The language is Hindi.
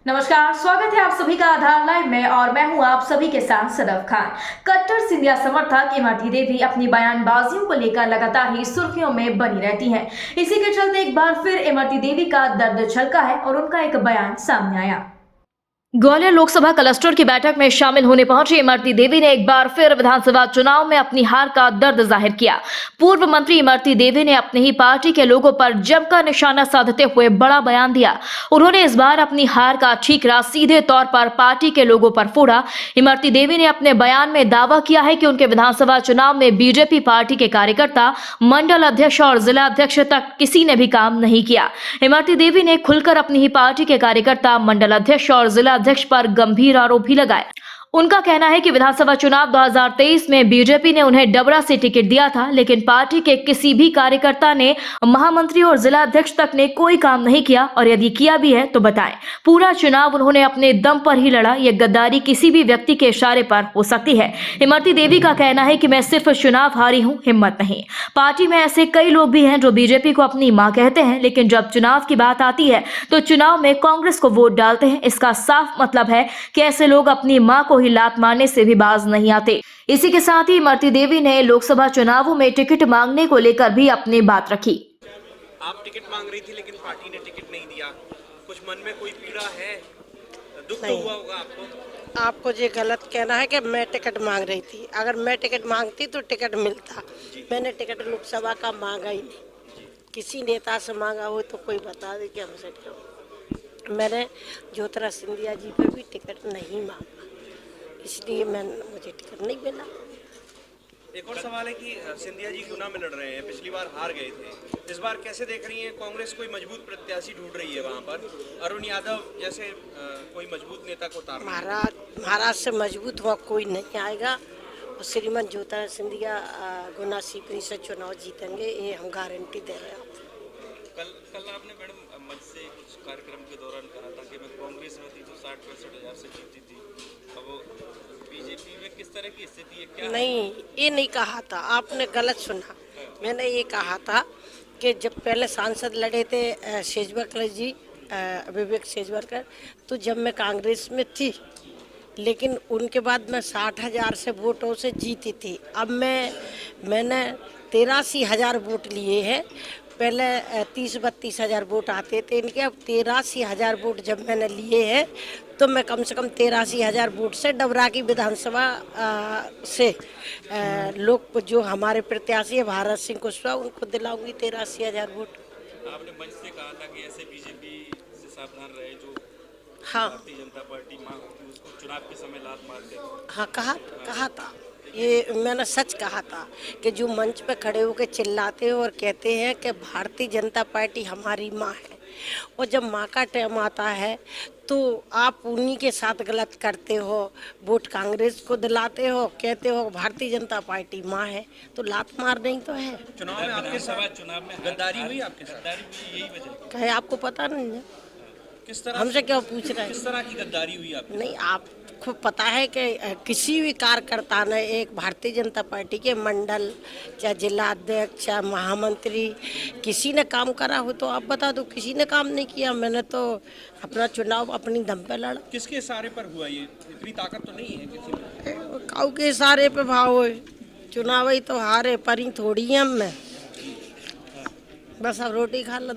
नमस्कार, स्वागत है आप सभी का आधार लाइव में और मैं हूं आप सभी के साथ सदफ खान। कट्टर सिंधिया समर्थक इमरती देवी अपनी बयानबाजियों को लेकर लगातार ही सुर्खियों में बनी रहती हैं। इसी के चलते एक बार फिर इमरती देवी का दर्द छलका है और उनका एक बयान सामने आया। ग्वालियर लोकसभा क्लस्टर की बैठक में शामिल होने पहुंची इमरती देवी ने एक बार फिर विधानसभा चुनाव में अपनी हार का दर्द जाहिर किया। पूर्व मंत्री इमरती देवी ने अपनी ही पार्टी के लोगों पर जमकर निशाना साधते हुए बड़ा बयान दिया। उन्होंने इस बार अपनी हार का ठीकरा सीधे तौर पर पार्टी के लोगों पर फोड़ा। इमरती देवी ने अपने बयान में दावा किया है कि उनके विधानसभा चुनाव में बीजेपी पार्टी के कार्यकर्ता, मंडल अध्यक्ष और जिला अध्यक्ष तक किसी ने भी काम नहीं किया। इमरती देवी ने खुलकर अपनी ही पार्टी के कार्यकर्ता, मंडल अध्यक्ष और जिला अध्यक्ष पर गंभीर आरोप भी लगाए। उनका कहना है कि विधानसभा चुनाव 2023 में बीजेपी ने उन्हें डबरा से टिकट दिया था, लेकिन पार्टी के किसी भी कार्यकर्ता ने, महामंत्री और जिला अध्यक्ष तक ने कोई काम नहीं किया, और यदि किया भी है तो बताएं। पूरा चुनाव उन्होंने अपने दम पर ही लड़ा। यह गद्दारी किसी भी व्यक्ति के इशारे पर हो सकती है। इमरती देवी का कहना है कि मैं सिर्फ चुनाव हारी हूं, हिम्मत नहीं। पार्टी में ऐसे कई लोग भी हैं जो बीजेपी को अपनी मां कहते हैं, लेकिन जब चुनाव की बात आती है तो चुनाव में कांग्रेस को वोट डालते हैं। इसका साफ मतलब है कि ऐसे लोग अपनी मां को ही लात मारने से भी बाज नहीं आते। इसी के साथ ही इमरती देवी ने लोकसभा चुनावों में टिकट मांगने को लेकर भी अपनी बात रखी। आप टिकट मांग रही थी लेकिन पार्टी ने टिकट नहीं दिया, कुछ मन में कोई पीड़ा है, दुख तो हुआ होगा आपको? आपको ये गलत कहना है कि मैं टिकट मांग रही थी। अगर मैं टिकट मांगती तो टिकट मिलता। मैंने टिकट लोकसभा का मांगा ही नहीं। किसी नेता से मांगा हो तो कोई बता दे कि हमसे क्यों। मैंने ज्योतिरादित्य सिंधिया जी पर भी टिकट नहीं मांगा, इसलिए मुझे टिकट नहीं मिला। एक और सवाल है कि सिंधिया जी गुना में लड़ रहे हैं, पिछली बार हार गए थे, इस बार कैसे देख रही हैं? कांग्रेस कोई मजबूत प्रत्याशी ढूंढ रही है वहां पर, अरुण यादव जैसे कोई मजबूत नेता को उतार। महाराज से मजबूत हुआ कोई नहीं आएगा और श्रीमान ज्योतिरादित्य सिंधिया गुना सीकरी से चुनाव जीतेंगे, ये हम गारंटी दे रहे हैं। कल आपने मैडम मंच से कुछ कार्यक्रम के दौरान कहा था कि मैं कांग्रेस में थी तो 60-65 हजार से जीती थी, अब बीजेपी में किस तरह की स्थिति है, क्या? नहीं, ये नहीं कहा था, आपने गलत सुना। मैंने ये कहा था कि जब पहले सांसद लड़े थे सेजबरकर जी, विवेक सेजबरकर, तो जब मैं कांग्रेस में थी, लेकिन उनके बाद मैं 60,000 से वोटों से जीती थी। अब मैंने 83,000 वोट लिए हैं। पहले 30-32 हज़ार वोट आते थे इनके, अब 83,000 वोट जब मैंने लिए हैं तो मैं कम से कम 83,000 वोट से डबरा की विधानसभा से लोग जो हमारे प्रत्याशी है भारत सिंह कुशवाहा, उनको दिलाऊंगी 83,000 वोट। आपने मंच से कहा था कि ऐसे बीजेपी से सावधान रहे जो भारतीय जनता पार्टी मां होती है उसको चुनाव के समय लात मारते। हाँ, कहा था। ये मैंने सच कहा था कि जो मंच पे खड़े होकर चिल्लाते हो और कहते हैं कि भारतीय जनता पार्टी हमारी माँ है, और जब माँ का टाइम आता है तो आप उन्हीं के साथ गलत करते हो, वोट कांग्रेस को दिलाते हो, कहते हो भारतीय जनता पार्टी माँ है, तो लात मार नहीं तो है। चुनाव में आपके साथ चुनाव में गद्दारी हुई आपके साथ? गद्दारी हुई, यही वजह कहे आपको पता नहीं है? किस तरह हमसे क्या पूछ रहे हैं? किस तरह की गद्दारी हुई आपके? नहीं, आपको पता है कि किसी भी कार्यकर्ता ने एक भारतीय जनता पार्टी के मंडल, चाहे जिला अध्यक्ष, चाहे महामंत्री, किसी ने काम करा हो तो आप बता दो। किसी ने काम नहीं किया। मैंने तो अपना चुनाव अपनी दम पे लड़ा। किसके इशारे पर हुआ ये? इतनी ताकत तो नहीं है किसी में। काऊ के इशारे पे भाव है, चुनाव ही तो हारे परी थोड़ी हम में, बस अब रोटी खा लो।